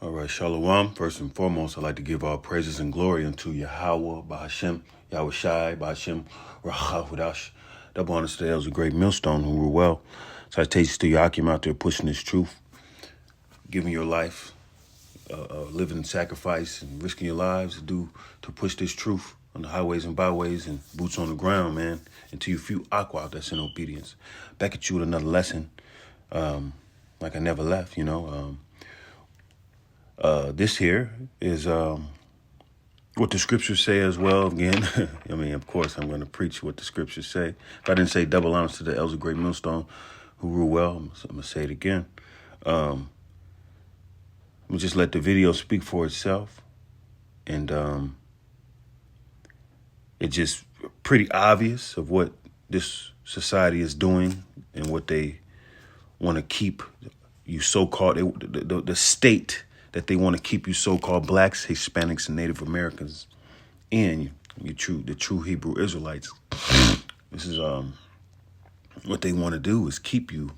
All right, Shalom. First and foremost, I'd like to give all praises and glory unto Yahweh, Bahashem, Yahweh Shai, Bahashem, Rahahudash. Double honors today was a great millstone who were well. So I taste to Yakim out there pushing this truth, giving your life, living sacrifice and risking your lives to push this truth on the highways and byways and boots on the ground, man, until you feel aqua that's in obedience. Back at you with another lesson, like I never left, this here is what the scriptures say as well. Again, I mean, of course, I'm going to preach what the scriptures say. If I didn't say double honors to the elders of Great Millstone who rule well, I'm going to say it again. I'm going to just let the video speak for itself. And it's just pretty obvious of what this society is doing and what they want to keep you so-called, the state that they want to keep you so-called blacks, Hispanics, and Native Americans in, the true Hebrew Israelites. This is what they want to do is keep you,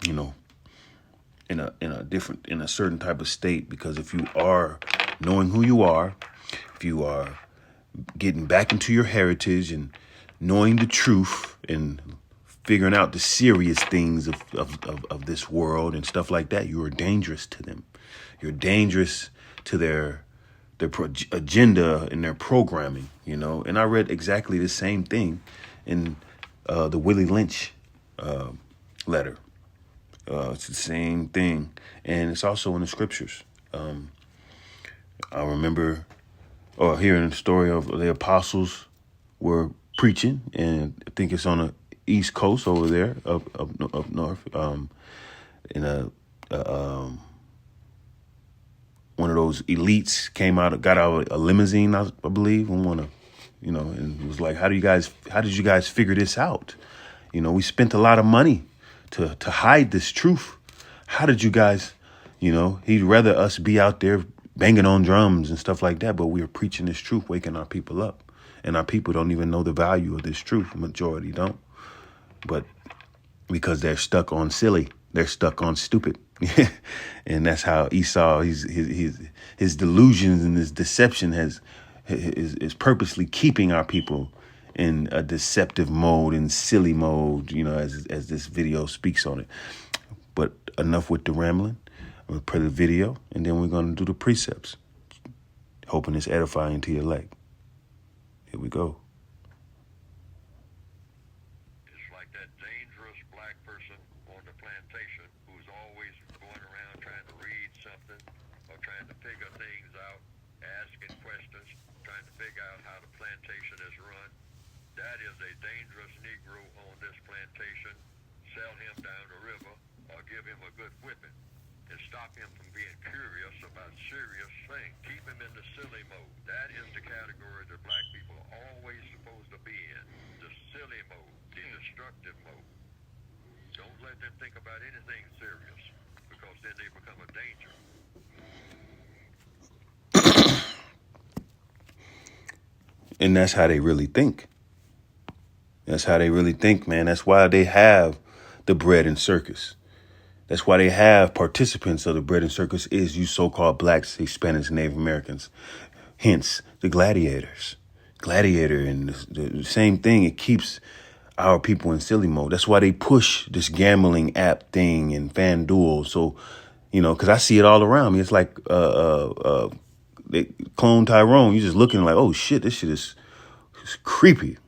in a certain type of state. Because if you are knowing who you are, if you are getting back into your heritage and knowing the truth and figuring out the serious things of this world and stuff like that, you are dangerous to them. You're dangerous to their agenda and their programming, And I read exactly the same thing in the Willy lynch letter. It's the same thing, and it's also in the scriptures. I remember hearing the story of the apostles were preaching, and I think it's on the East Coast over there, up north, in one of those elites got out a limousine, I believe, and and was like, how did you guys figure this out? We spent a lot of money to hide this truth. How did you guys, he'd rather us be out there banging on drums and stuff like that, but we are preaching this truth, waking our people up. And our people don't even know the value of this truth. Majority don't. But because they're stuck on silly, they're stuck on stupid. And that's how Esau, his delusions and his deception is purposely keeping our people in a deceptive mode and silly mode, as this video speaks on it. But enough with the rambling. I'm going to play the video, and then we're going to do the precepts, hoping it's edifying to your leg. Here we go. It's like that dangerous black person on the plantation who's always going around trying to read something or trying to figure things out, asking questions, trying to figure out how the plantation is run. That is a dangerous Negro on this plantation. Sell him down the river or give him a good whipping and stop him from being curious about serious things. Keep him in the silly mode. That is the category that black people are always supposed to be in. The silly mode, the destructive mode. Don't let them think about anything serious, because then they become a danger. And that's how they really think. That's how they really think, man. That's why they have the bread and circus. That's why they have participants of the bread and circus is you so-called blacks, Hispanics, and Native Americans. Hence, the gladiators. Gladiator and the same thing. It keeps our people in silly mode. That's why they push this gambling app thing and FanDuel. So, because I see it all around me. It's like they clone Tyrone. You're just looking like, oh, shit, this shit is creepy,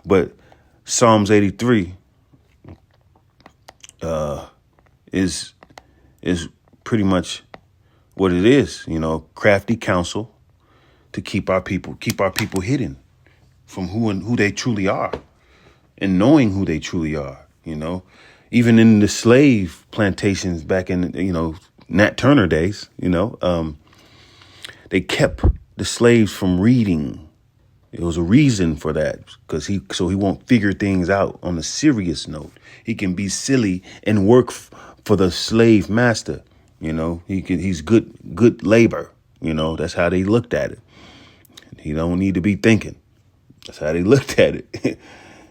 But Psalms 83 is pretty much what it is, crafty counsel to keep our people hidden from who they truly are, and knowing who they truly are, even in the slave plantations back in, Nat Turner days, they kept the slaves from reading. It was a reason for that, because he won't figure things out on a serious note. He can be silly and work for the slave master. He's good labor. That's how they looked at it. He don't need to be thinking. That's how they looked at it.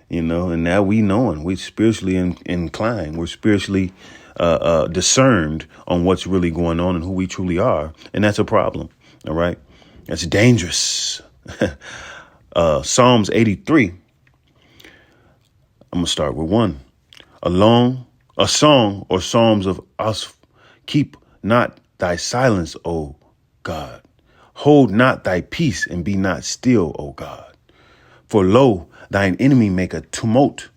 And now we knowing, we're spiritually inclined. We're spiritually discerned on what's really going on and who we truly are. And that's a problem. All right. That's dangerous. Psalms 83. I'm going to start with 1. A song or psalms of us. Keep not thy silence, O God. Hold not thy peace and be not still, O God. For lo, thine enemy make a tumult,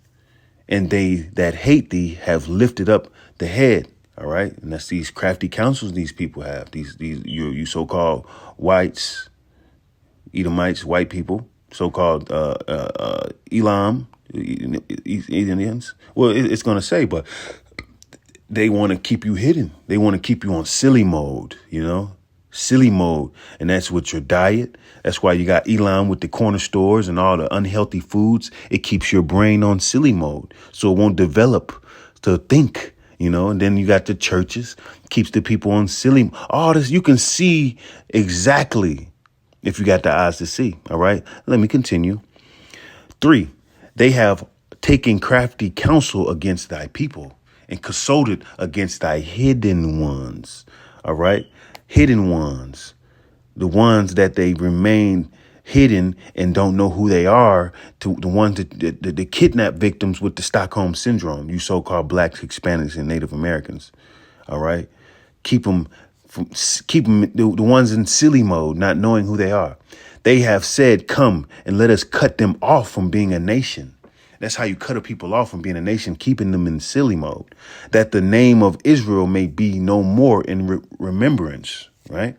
and they that hate thee have lifted up the head. All right. And that's these crafty counsels these people have. These you so-called whites, Edomites, white people, so-called Elam, Indians. Well, it's going to say, but they want to keep you hidden. They want to keep you on silly mode, silly mode. And that's with your diet. That's why you got Elam with the corner stores and all the unhealthy foods. It keeps your brain on silly mode, so it won't develop to think, and then you got the churches, keeps the people on silly. All this you can see exactly if you got the eyes to see. All right. Let me continue. 3, they have taken crafty counsel against thy people and consulted against thy hidden ones. All right. Hidden ones, the ones that they remain hidden and don't know who they are, to the ones that the kidnap victims with the Stockholm syndrome, you so-called blacks, Hispanics, and Native Americans. All right. Keep them the ones in silly mode, not knowing who they are. They have said, come and let us cut them off from being a nation. That's how you cut a people off from being a nation, keeping them in silly mode, that the name of Israel may be no more in remembrance. Right.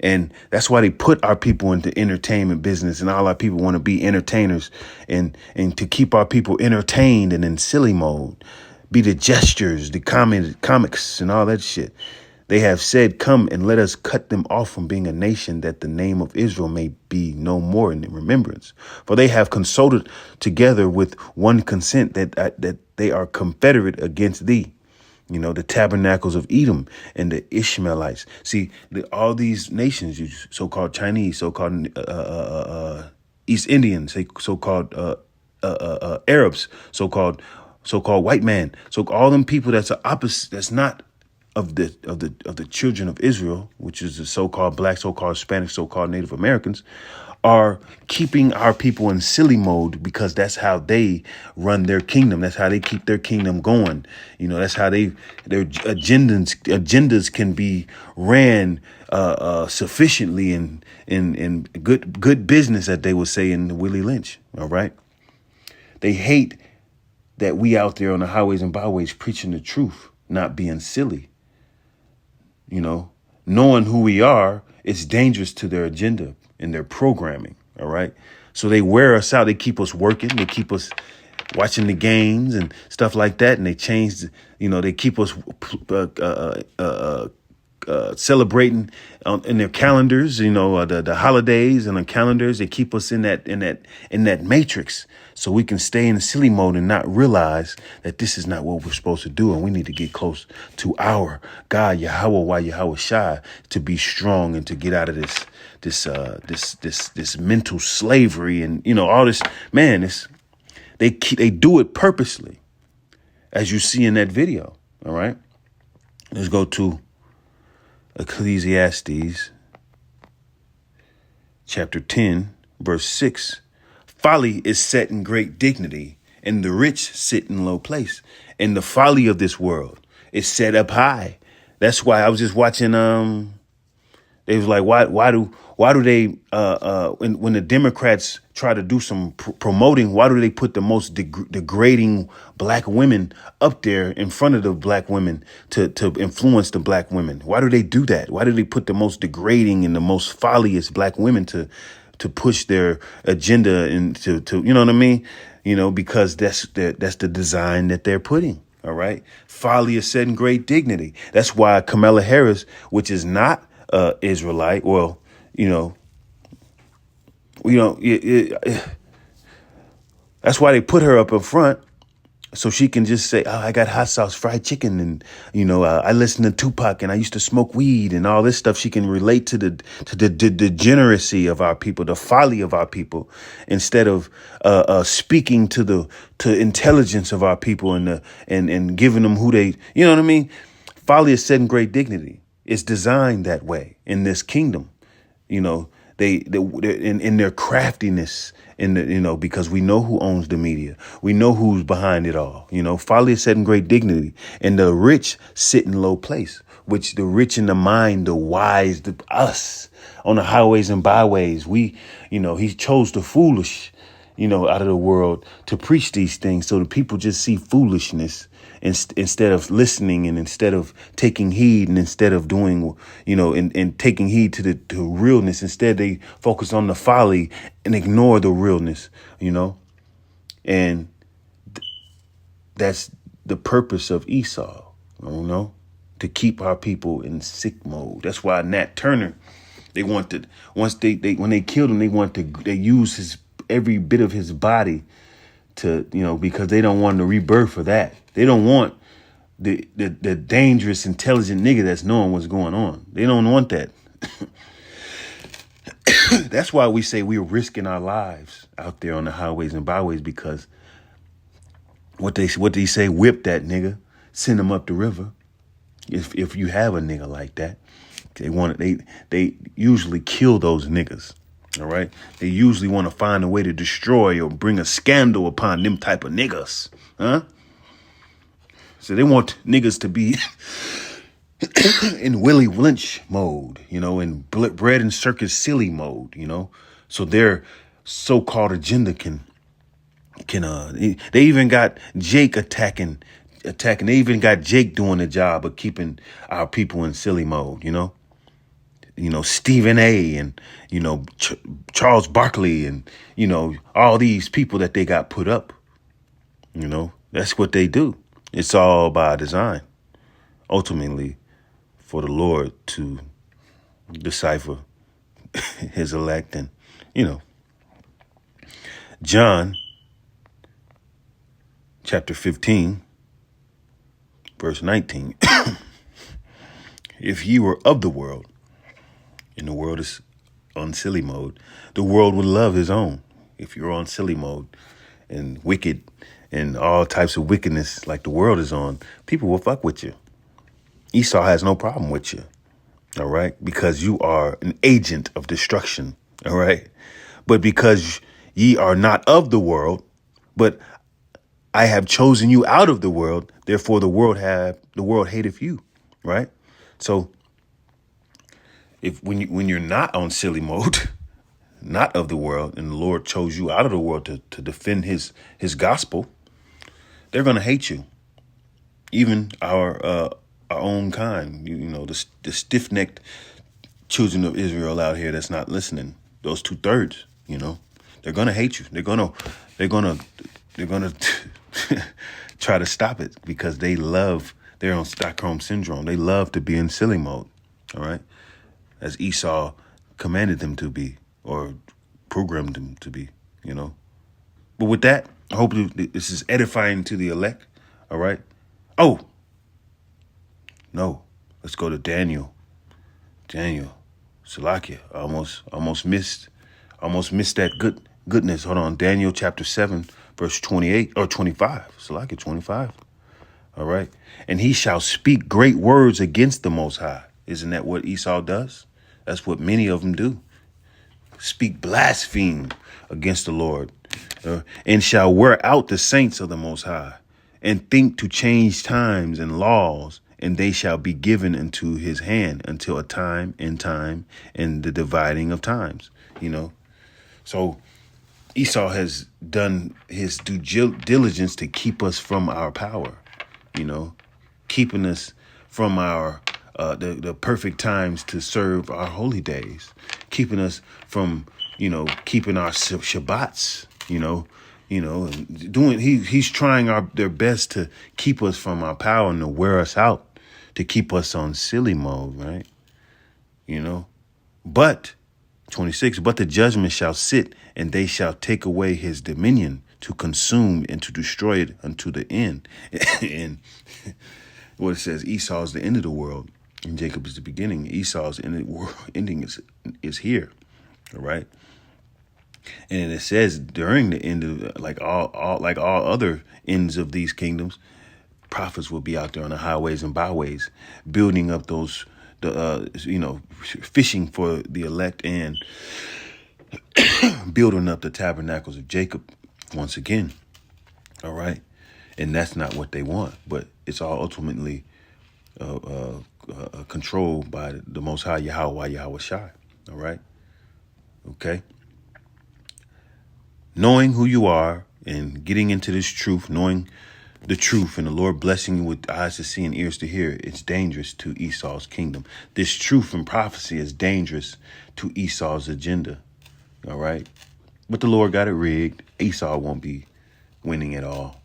And that's why they put our people into entertainment business, and all our people want to be entertainers and to keep our people entertained and in silly mode, be the gestures, the comics and all that shit. They have said, come and let us cut them off from being a nation, that the name of Israel may be no more in remembrance. For they have consulted together with one consent that they are confederate against thee. The tabernacles of Edom and the Ishmaelites. See, all these nations, you so-called Chinese, so-called East Indians, so-called Arabs, so-called white man. So all them people that's a opposite, that's not of the children of Israel, which is the so-called black, so-called Hispanic, so-called Native Americans, are keeping our people in silly mode, because that's how they run their kingdom. That's how they keep their kingdom going. That's how their agendas can be ran sufficiently in good business, that they would say in the Willy Lynch. All right. They hate that we out there on the highways and byways preaching the truth, not being silly. Knowing who we are, it's dangerous to their agenda and their programming. All right. So they wear us out. They keep us working. They keep us watching the games and stuff like that. And they change, they keep us celebrating in their calendars, the holidays and the calendars. They keep us in that matrix, so we can stay in the silly mode and not realize that this is not what we're supposed to do. And we need to get close to our God, Yahweh Shai, to be strong and to get out of this mental slavery and, all this, man, they do it purposely, as you see in that video. All right. Let's go to Ecclesiastes chapter 10, verse 6. Folly is set in great dignity, and the rich sit in low place. And the folly of this world is set up high. That's why I was just watching. They was like, why do they when the Democrats try to do some promoting, why do they put the most degrading black women up there in front of the black women to influence the black women? Why do they do that? Why do they put the most degrading and the most folliest black women to push their agenda and to you know what I mean? Because that's the design that they're putting. All right. Folly is set in great dignity. That's why Kamala Harris, which is not Israelite, well, that's why they put her up in front. So she can just say, oh, I got hot sauce, fried chicken. And, I listen to Tupac and I used to smoke weed and all this stuff. She can relate to the degeneracy of our people, the folly of our people, instead of speaking to intelligence of our people and giving them who they, you know what I mean? Folly is setting great dignity. It's designed that way in this kingdom. They're in their craftiness, because we know who owns the media. We know who's behind it all. Folly is setting great dignity, and the rich sit in low place, which the rich in the mind, the wise, us on the highways and byways. He chose the foolish, out of the world to preach these things. So the people just see foolishness instead of listening, and instead of taking heed, and instead of doing, and taking heed to realness. Instead, they focus on the folly and ignore the realness, and that's the purpose of Esau, to keep our people in sick mode. That's why Nat Turner, they wanted, when they killed him, they used every bit of his body to, because they don't want the rebirth for that. They don't want the dangerous, intelligent nigga that's knowing what's going on. They don't want that. That's why we say we're risking our lives out there on the highways and byways, because what they say, whip that nigga, send him up the river. If you have a nigga like that, they usually kill those niggas. All right. They usually want to find a way to destroy or bring a scandal upon them type of niggas. Huh? So they want niggas to be in Willy lynch mode, in bread and circus silly mode, so their so-called agenda can they even got Jake attacking. They even got Jake doing the job of keeping our people in silly mode, Stephen A. and, Charles Barkley and, all these people that they got put up, that's what they do. It's all by design, ultimately, for the Lord to decipher his elect. And, John chapter 15, verse 19, if ye were of the world, and the world is on silly mode, the world would love his own. If you're on silly mode and wicked and all types of wickedness like the world is on, people will fuck with you. Esau has no problem with you, all right? Because you are an agent of destruction, all right? But because ye are not of the world, but I have chosen you out of the world, therefore the world hateth you, right? So when you're not on silly mode, not of the world, and the Lord chose you out of the world to defend his gospel, they're going to hate you. Even our own kind, the stiff-necked children of Israel out here that's not listening, those 2/3, they're going to hate you. They're going to try to stop it because they're on Stockholm syndrome. They love to be in silly mode. All right. As Esau commanded them to be, or programmed them to be, But with that, I hope this is edifying to the elect. All right. Oh, no. Let's go to Daniel. Salakia. Almost missed that goodness. Hold on. Daniel chapter 7, verse 28 or 25. Salakia 25. All right. And he shall speak great words against the Most High. Isn't that what Esau does? That's what many of them do. Speak blaspheme against the Lord, and shall wear out the saints of the Most High, and think to change times and laws, and they shall be given into his hand until a time and the dividing of times. So Esau has done his due diligence to keep us from our power, keeping us from our the perfect times to serve our holy days, keeping us from, keeping our Shabbats, and doing, he's trying their best to keep us from our power and to wear us out, to keep us on silly mode, right? But 26, but the judgment shall sit, and they shall take away his dominion to consume and to destroy it unto the end. And what it says, Esau is the end of the world, and Jacob is the beginning. Esau's end of the world ending is here. All right. And it says during the end of like all other ends of these kingdoms, prophets will be out there on the highways and byways, building up fishing for the elect and building up the tabernacles of Jacob once again. All right. And that's not what they want, but it's all ultimately controlled by the Most High Yahweh Shai. All right. Okay. Knowing who you are and getting into this truth, knowing the truth, and the Lord blessing you with eyes to see and ears to hear, it's dangerous to Esau's kingdom. This truth and prophecy is dangerous to Esau's agenda. All right. But the Lord got it rigged. Esau won't be winning at all.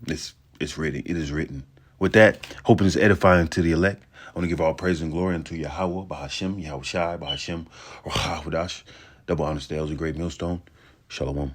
It's written. It is written. With that, hoping it's edifying to the elect. I want to give all praise and glory unto Yahweh, Bahashem, Yahweh Shai, Bahashem, Rahawadash. Double honor stay. A great millstone. Shalom.